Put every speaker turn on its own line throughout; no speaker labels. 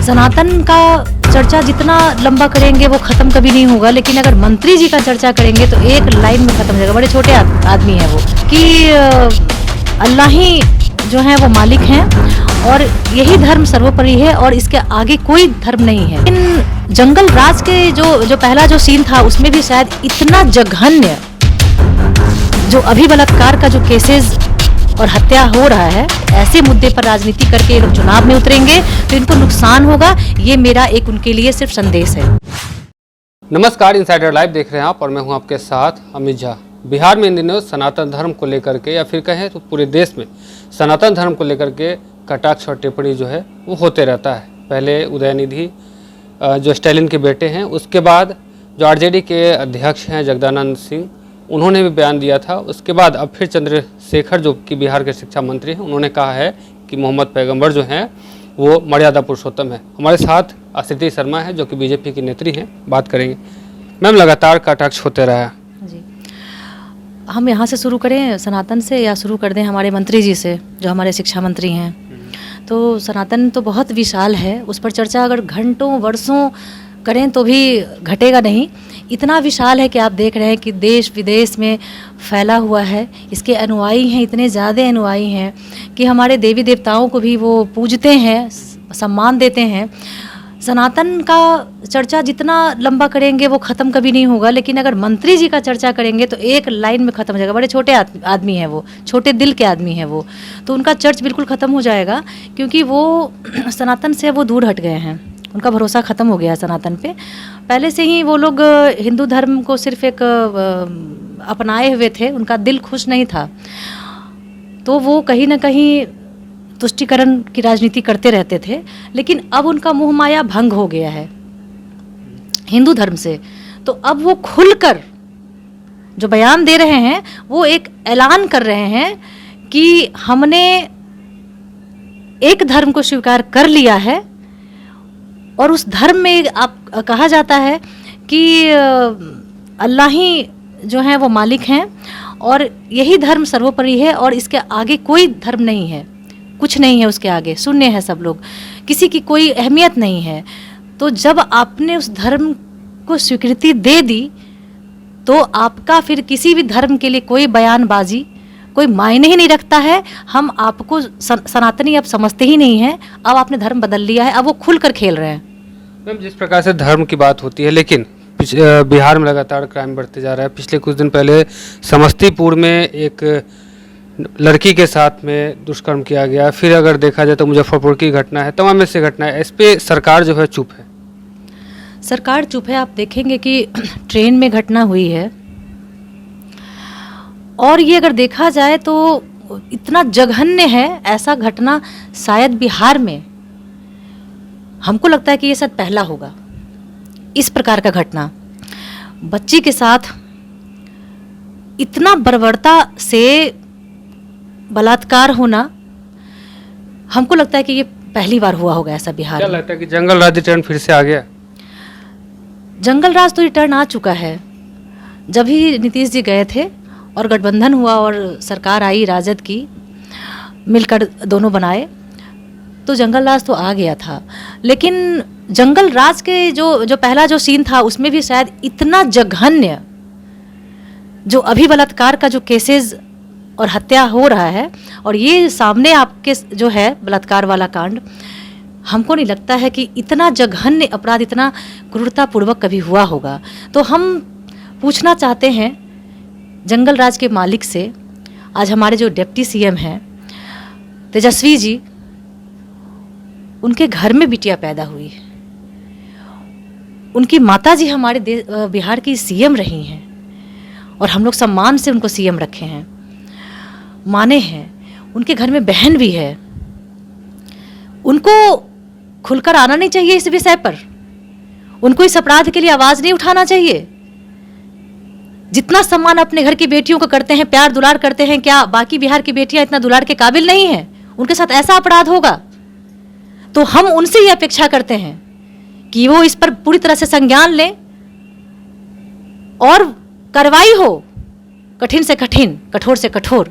सनातन का चर्चा जितना लंबा करेंगे वो ख़त्म कभी नहीं होगा, लेकिन अगर मंत्री जी का चर्चा करेंगे तो एक लाइन में ख़त्म हो जाएगा। बड़े छोटे आदमी हैं वो कि अल्लाह ही जो है वो मालिक हैं और यही धर्म सर्वोपरि है और इसके आगे कोई धर्म नहीं है। लेकिन जंगल राज के जो पहला जो सीन था उसमें भी शायद इतना जघन्य जो अभी बलात्कार का जो केसेस और हत्या हो रहा है, ऐसे मुद्दे पर राजनीति करके ये लोग चुनाव में उतरेंगे तो इनको नुकसान होगा। ये मेरा एक उनके लिए सिर्फ संदेश है।
नमस्कार, इनसाइडर लाइव देख रहे हैं आप और मैं हूं आपके साथ अमित झा। बिहार में इन दिनों सनातन धर्म को लेकर के या फिर कहें तो पूरे देश में सनातन धर्म को लेकर के कटाक्ष और टिप्पणी जो है वो होते रहता है। पहले उदयनिधि जो स्टालिन के बेटे हैं, उसके बाद जो आरजेडी के अध्यक्ष हैं जगदानंद सिंह, उन्होंने भी बयान दिया था। उसके बाद अब फिर चंद्रशेखर जो कि बिहार के शिक्षा मंत्री हैं, उन्होंने कहा है कि मोहम्मद पैगंबर जो हैं वो मर्यादा पुरुषोत्तम है। हमारे साथ आकृति शर्मा है जो कि बीजेपी की नेत्री हैं, बात करेंगे। मैम, लगातार कटाक्ष होते रहा है
जी, हम यहाँ से शुरू करें सनातन से या शुरू कर दें हमारे मंत्री जी से जो हमारे शिक्षा मंत्री हैं? तो सनातन तो बहुत विशाल है, उस पर चर्चा अगर घंटों वर्षों करें तो भी घटेगा नहीं। इतना विशाल है कि आप देख रहे हैं कि देश विदेश में फैला हुआ है। इसके अनुयायी हैं, इतने ज़्यादा अनुयायी हैं कि हमारे देवी देवताओं को भी वो पूजते हैं, सम्मान देते हैं। सनातन का चर्चा जितना लंबा करेंगे वो ख़त्म कभी नहीं होगा, लेकिन अगर मंत्री जी का चर्चा करेंगे तो एक लाइन में ख़त्म हो जाएगा। बड़े छोटे आदमी हैं वो, छोटे दिल के आदमी हैं वो, तो उनका चर्च बिल्कुल ख़त्म हो जाएगा क्योंकि वो सनातन से वो दूर हट गए हैं। उनका भरोसा ख़त्म हो गया है सनातन पे। पहले से ही वो लोग हिंदू धर्म को सिर्फ एक अपनाए हुए थे, उनका दिल खुश नहीं था, तो वो कहीं ना कहीं तुष्टीकरण की राजनीति करते रहते थे। लेकिन अब उनका मोह माया भंग हो गया है हिंदू धर्म से, तो अब वो खुलकर जो बयान दे रहे हैं वो एक ऐलान कर रहे हैं कि हमने एक धर्म को स्वीकार कर लिया है और उस धर्म में आप कहा जाता है कि अल्लाह ही जो है वो मालिक हैं और यही धर्म सर्वोपरि है और इसके आगे कोई धर्म नहीं है, कुछ नहीं है उसके आगे, शून्य है सब लोग, किसी की कोई अहमियत नहीं है। तो जब आपने उस धर्म को स्वीकृति दे दी तो आपका फिर किसी भी धर्म के लिए कोई बयानबाजी कोई मायने ही नहीं रखता है। हम आपको सनातनी अब समझते ही नहीं हैं, अब आपने धर्म बदल लिया है, अब वो खुल कर खेल रहे हैं।
मैम, जिस प्रकार से धर्म की बात होती है, लेकिन बिहार में लगातार क्राइम बढ़ते जा रहा है। पिछले कुछ दिन पहले समस्तीपुर में एक लड़की के साथ में दुष्कर्म किया गया। फिर अगर देखा जाए तो मुजफ्फरपुर की घटना है, तमाम ऐसी घटना है। इस पे सरकार जो है चुप है।
सरकार चुप है। आप देखेंगे कि ट्रेन में घटना हुई है और ये अगर देखा जाए तो इतना जघन्य है, ऐसा घटना शायद बिहार में, हमको लगता है कि ये शायद पहला होगा इस प्रकार का घटना। बच्ची के साथ इतना बर्बरता से बलात्कार होना, हमको लगता है कि ये पहली बार हुआ होगा ऐसा बिहार में।
क्या लगता है कि जंगल राज रिटर्न फिर से आ गया?
जंगल राज तो रिटर्न आ चुका है। जब ही नीतीश जी गए थे और गठबंधन हुआ और सरकार आई राजद की, मिलकर दोनों बनाए, तो जंगल राज तो आ गया था। लेकिन जंगल राज के जो पहला जो सीन था उसमें भी शायद इतना जघन्य जो अभी बलात्कार का जो केसेस और हत्या हो रहा है और ये सामने आपके जो है बलात्कार वाला कांड, हमको नहीं लगता है कि इतना जघन्य अपराध, इतना क्रूरतापूर्वक कभी हुआ होगा। तो हम पूछना चाहते हैं जंगल राज के मालिक से, आज हमारे जो डिप्टी सीएम हैं तेजस्वी जी, उनके घर में बिटिया पैदा हुई है, उनकी माताजी हमारे बिहार की सीएम रही हैं और हम लोग सम्मान से उनको सीएम रखे हैं, माने हैं। उनके घर में बहन भी है, उनको खुलकर आना नहीं चाहिए इस विषय पर? उनको इस अपराध के लिए आवाज़ नहीं उठाना चाहिए? जितना सम्मान अपने घर की बेटियों को करते हैं, प्यार दुलार करते हैं, क्या बाकी बिहार की बेटियां इतना दुलार के काबिल नहीं हैं? उनके साथ ऐसा अपराध होगा तो हम उनसे ये अपेक्षा करते हैं कि वो इस पर पूरी तरह से संज्ञान लें और कार्रवाई हो, कठिन से कठिन, कठोर से कठोर।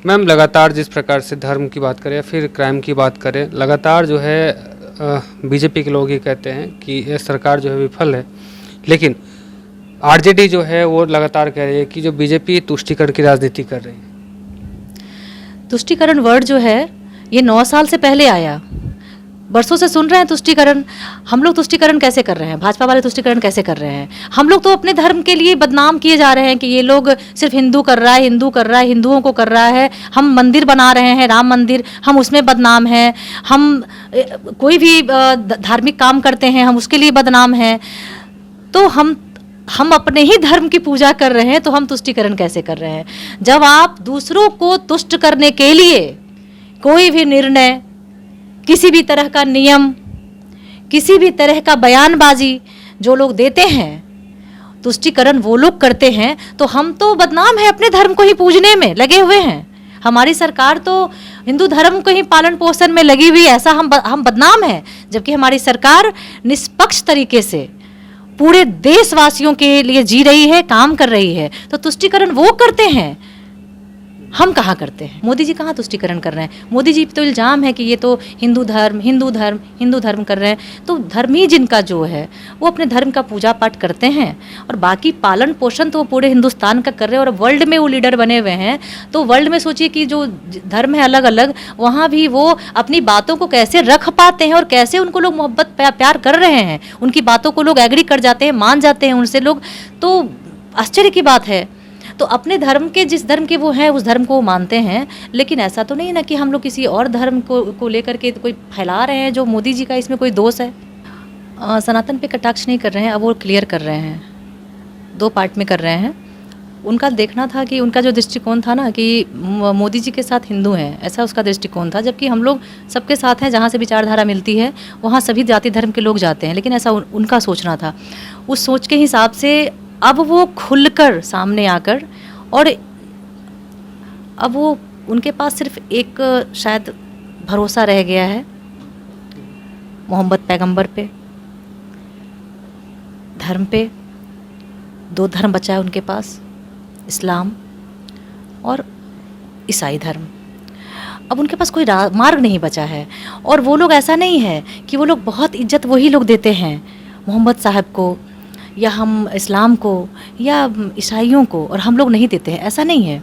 मैम, लगातार जिस प्रकार से धर्म की बात करें या फिर क्राइम की बात करें, लगातार जो है बीजेपी के लोग ये कहते हैं कि ये सरकार जो है विफल है, लेकिन आरजेडी जो है वो लगातार कह रही है कि जो बीजेपी तुष्टीकरण की राजनीति कर रही है।
तुष्टीकरण वर्ड जो है ये 9 साल से पहले आया, बरसों से सुन रहे हैं तुष्टीकरण। हम लोग तुष्टीकरण कैसे कर रहे हैं, भाजपा वाले तुष्टीकरण कैसे कर रहे हैं? हम लोग तो अपने धर्म के लिए बदनाम किए जा रहे हैं कि ये लोग सिर्फ हिंदू कर रहा है, हिंदू कर रहा है, हिंदुओं को कर रहा है। हम मंदिर बना रहे हैं, राम मंदिर, हम उसमें बदनाम हैं। हम कोई भी धार्मिक काम करते हैं, हम उसके लिए बदनाम हैं। तो हम अपने ही धर्म की पूजा कर रहे हैं, तो हम तुष्टीकरण कैसे कर रहे हैं? जब आप दूसरों को तुष्ट करने के लिए कोई भी निर्णय, किसी भी तरह का नियम, किसी भी तरह का बयानबाजी जो लोग देते हैं, तुष्टीकरण वो लोग करते हैं, तो हम तो बदनाम हैं, अपने धर्म को ही पूजने में लगे हुए हैं। हमारी सरकार तो हिंदू धर्म को ही पालन पोषण में लगी हुई, ऐसा हम बदनाम हैं। जबकि हमारी सरकार निष्पक्ष तरीके से पूरे देशवासियों के लिए जी रही है, काम कर रही है। तो तुष्टीकरण वो करते हैं, हम कहाँ करते हैं? मोदी जी कहाँ तुष्टीकरण कर रहे हैं? मोदी जी पे तो इल्ज़ाम है कि ये तो हिंदू धर्म कर रहे हैं। तो धर्मी जिनका जो है वो अपने धर्म का पूजा पाठ करते हैं, और बाकी पालन पोषण तो वो पूरे हिंदुस्तान का कर रहे हैं, और वर्ल्ड में वो लीडर बने हुए हैं। तो वर्ल्ड में सोचिए कि जो धर्म है अलग अलग, वहाँ भी वो अपनी बातों को कैसे रख पाते हैं, और कैसे उनको लोग मोहब्बत प्यार कर रहे हैं। उनकी बातों को लोग एग्री कर जाते हैं, मान जाते हैं उनसे लोग। तो आश्चर्य की बात है। तो अपने धर्म के, जिस धर्म के वो हैं, उस धर्म को वो मानते हैं। लेकिन ऐसा तो नहीं ना कि हम लोग किसी और धर्म को लेकर के कोई फैला रहे हैं जो मोदी जी का इसमें कोई दोष है। सनातन पे कटाक्ष नहीं कर रहे हैं, अब वो क्लियर कर रहे हैं, 2 पार्ट में कर रहे हैं। उनका देखना था कि उनका जो दृष्टिकोण था ना कि मोदी जी के साथ हिंदू हैं, ऐसा उसका दृष्टिकोण था। जबकि हम लोग सबके साथ हैं, जहाँ से विचारधारा मिलती है वहाँ सभी जाति धर्म के लोग जाते हैं। लेकिन ऐसा उनका सोचना था। उस सोच के हिसाब से अब वो खुलकर सामने आकर, और अब वो उनके पास सिर्फ एक शायद भरोसा रह गया है मोहम्मद पैगंबर पे, धर्म पे। 2 धर्म बचा है उनके पास, इस्लाम और ईसाई धर्म। अब उनके पास कोई मार्ग नहीं बचा है। और वो लोग, ऐसा नहीं है कि वो लोग बहुत इज्जत वही लोग देते हैं मोहम्मद साहब को, या हम इस्लाम को, या ईसाइयों को, और हम लोग नहीं देते हैं, ऐसा नहीं है।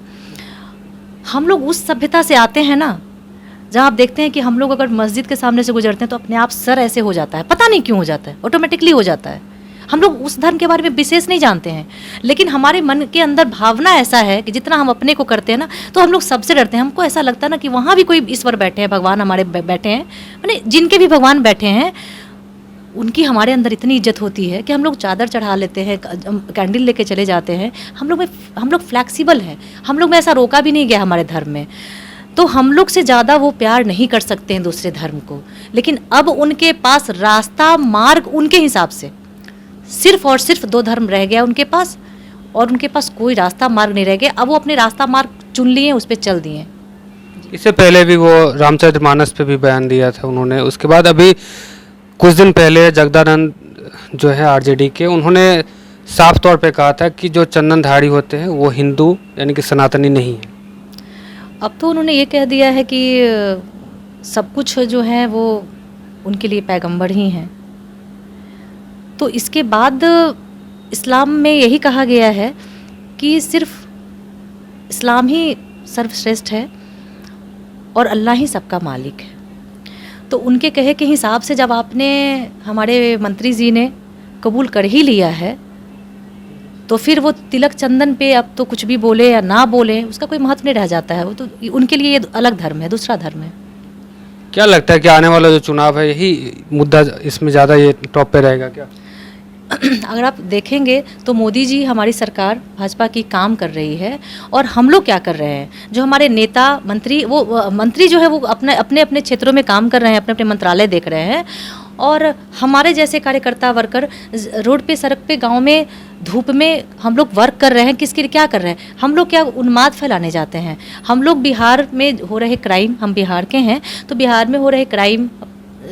हम लोग उस सभ्यता से आते हैं ना, जहाँ आप देखते हैं कि हम लोग अगर मस्जिद के सामने से गुजरते हैं तो अपने आप सर ऐसे हो जाता है, पता नहीं क्यों हो जाता है, ऑटोमेटिकली हो जाता है। हम लोग उस धर्म के बारे में विशेष नहीं जानते हैं, लेकिन हमारे मन के अंदर भावना ऐसा है कि जितना हम अपने को करते हैं ना, तो हम लोग सबसे डरते हैं। हमको ऐसा लगता है ना कि वहाँ भी कोई ईश्वर बैठे हैं, भगवान हमारे बैठे हैं, माने जिनके भी भगवान बैठे हैं उनकी हमारे अंदर इतनी इज्जत होती है कि हम लोग चादर चढ़ा लेते हैं, कैंडल लेके चले जाते हैं। हम लोग फ्लैक्सिबल हैं, हम लोग में ऐसा रोका भी नहीं गया हमारे धर्म में। तो हम लोग से ज़्यादा वो प्यार नहीं कर सकते हैं दूसरे धर्म को। लेकिन अब उनके पास रास्ता, मार्ग उनके हिसाब से सिर्फ और सिर्फ 2 धर्म रह गया उनके पास, और उनके पास कोई रास्ता मार्ग नहीं रह गया। अब वो अपने रास्ता मार्ग चुन लिए, उस पर चल दिए।
इससे पहले भी वो रामचरितमानस पे भी बयान दिया था उन्होंने। उसके बाद अभी कुछ दिन पहले जगदानंद जो है आरजेडी के, उन्होंने साफ तौर पे कहा था कि जो चंदनधारी होते हैं वो हिंदू यानी कि सनातनी नहीं है।
अब तो उन्होंने ये कह दिया है कि सब कुछ जो है वो उनके लिए पैगंबर ही हैं। तो इसके बाद इस्लाम में यही कहा गया है कि सिर्फ इस्लाम ही सर्वश्रेष्ठ है और अल्लाह ही सबका मालिक है। तो उनके कहे के हिसाब से जब आपने, हमारे मंत्री जी ने कबूल कर ही लिया है, तो फिर वो तिलक चंदन पे अब तो कुछ भी बोले या ना बोले उसका कोई महत्व नहीं रह जाता है। वो तो उनके लिए ये अलग धर्म है, दूसरा धर्म है।
क्या लगता है कि आने वाला जो चुनाव है यही मुद्दा इसमें ज़्यादा ये टॉप पे रहेगा क्या?
अगर आप देखेंगे तो मोदी जी, हमारी सरकार भाजपा की काम कर रही है, और हम लोग क्या कर रहे हैं, जो हमारे नेता मंत्री, वो मंत्री जो है वो अपने अपने क्षेत्रों में काम कर रहे हैं, अपने अपने मंत्रालय देख रहे हैं, और हमारे जैसे कार्यकर्ता वर्कर रोड पे, सड़क पे, गांव में, धूप में हम लोग वर्क कर रहे हैं। किसके लिए क्या कर रहे हैं? हम लोग क्या उन्माद फैलाने जाते हैं? हम लोग बिहार में हो रहे क्राइम, हम बिहार के हैं, तो बिहार में हो रहे क्राइम,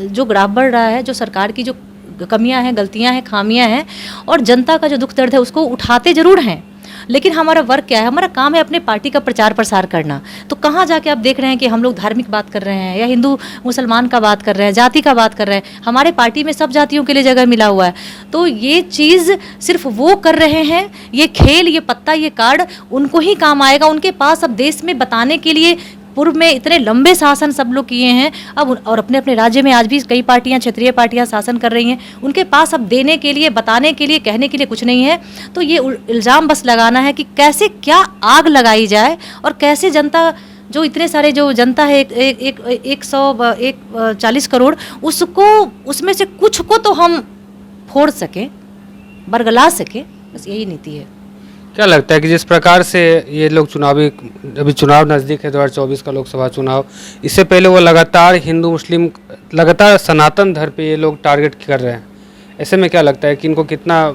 जो ग्राफ बढ़ रहा है, जो सरकार की जो कमियां हैं, गलतियां हैं, खामियां हैं, और जनता का जो दुख दर्द है उसको उठाते ज़रूर हैं। लेकिन हमारा वर्क क्या है, हमारा काम है अपने पार्टी का प्रचार प्रसार करना। तो कहाँ जाके आप देख रहे हैं कि हम लोग धार्मिक बात कर रहे हैं या हिंदू मुसलमान का बात कर रहे हैं, जाति का बात कर रहे हैं। हमारे पार्टी में सब जातियों के लिए जगह मिला हुआ है। तो ये चीज़ सिर्फ वो कर रहे हैं, ये खेल, ये पत्ता, ये कार्ड उनको ही काम आएगा। उनके पास अब देश में बताने के लिए, पूर्व में इतने लंबे शासन सब लोग किए हैं, अब और अपने अपने राज्य में आज भी कई पार्टियां, क्षेत्रीय पार्टियां शासन कर रही हैं। उनके पास अब देने के लिए, बताने के लिए, कहने के लिए कुछ नहीं है। तो ये इल्ज़ाम बस लगाना है कि कैसे क्या आग लगाई जाए और कैसे जनता, जो इतने सारे जो जनता है, 140 करोड़, उसको, उसमें से कुछ को तो हम फोड़ सकें, बरगला सकें। बस यही नीति है।
क्या लगता है कि जिस प्रकार से ये लोग अभी चुनाव नज़दीक है 2024 का लोकसभा चुनाव, इससे पहले वो लगातार हिंदू मुस्लिम, लगातार सनातन धर्म पे ये लोग टारगेट कर रहे हैं, ऐसे में क्या लगता है कि इनको कितना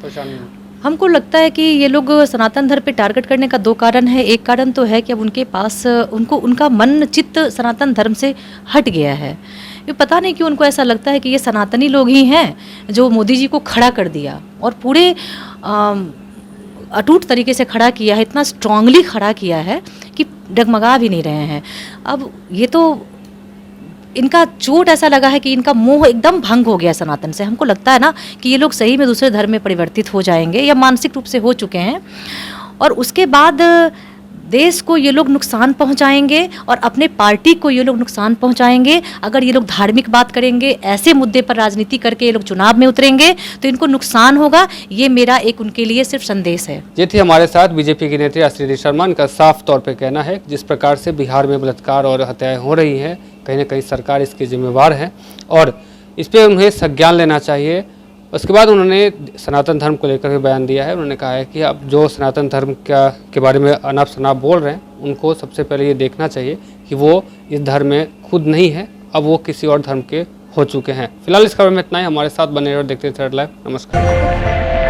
परेशानी?
हमको लगता है कि ये लोग सनातन धर्म पे टारगेट करने का दो कारण है। एक कारण तो है कि अब उनके पास, उनका मन चित्त सनातन धर्म से हट गया है। ये पता नहीं क्यों उनको ऐसा लगता है कि ये सनातनी लोग ही हैं जो मोदी जी को खड़ा कर दिया और पूरे अटूट तरीके से खड़ा किया है, इतना स्ट्रांगली खड़ा किया है कि डगमगा भी नहीं रहे हैं। अब ये तो इनका चोट ऐसा लगा है कि इनका मोह एकदम भंग हो गया सनातन से। हमको लगता है ना कि ये लोग सही में दूसरे धर्म में परिवर्तित हो जाएंगे या मानसिक रूप से हो चुके हैं, और उसके बाद देश को ये लोग नुकसान पहुंचाएंगे और अपने पार्टी को ये लोग नुकसान पहुंचाएंगे। अगर ये लोग धार्मिक बात करेंगे, ऐसे मुद्दे पर राजनीति करके ये लोग चुनाव में उतरेंगे तो इनको नुकसान होगा। ये मेरा एक उनके लिए सिर्फ संदेश है।
ये थी हमारे साथ बीजेपी की नेत्री आश्रिति शर्मा। इनका साफ तौर पे कहना है जिस प्रकार से बिहार में बलात्कार और हत्याएं हो रही हैं, कहीं ना कहीं सरकार इसकी जिम्मेवार है और इस पर उन्हें संज्ञान लेना चाहिए। उसके बाद उन्होंने सनातन धर्म को लेकर भी बयान दिया है। उन्होंने कहा है कि अब जो सनातन धर्म के बारे में अनाप शनाप बोल रहे हैं, उनको सबसे पहले ये देखना चाहिए कि वो इस धर्म में खुद नहीं है, अब वो किसी और धर्म के हो चुके हैं। फिलहाल इस खबर में इतना ही। हमारे साथ बने रहो, देखते रहिए थर्ड लाइव। नमस्कार।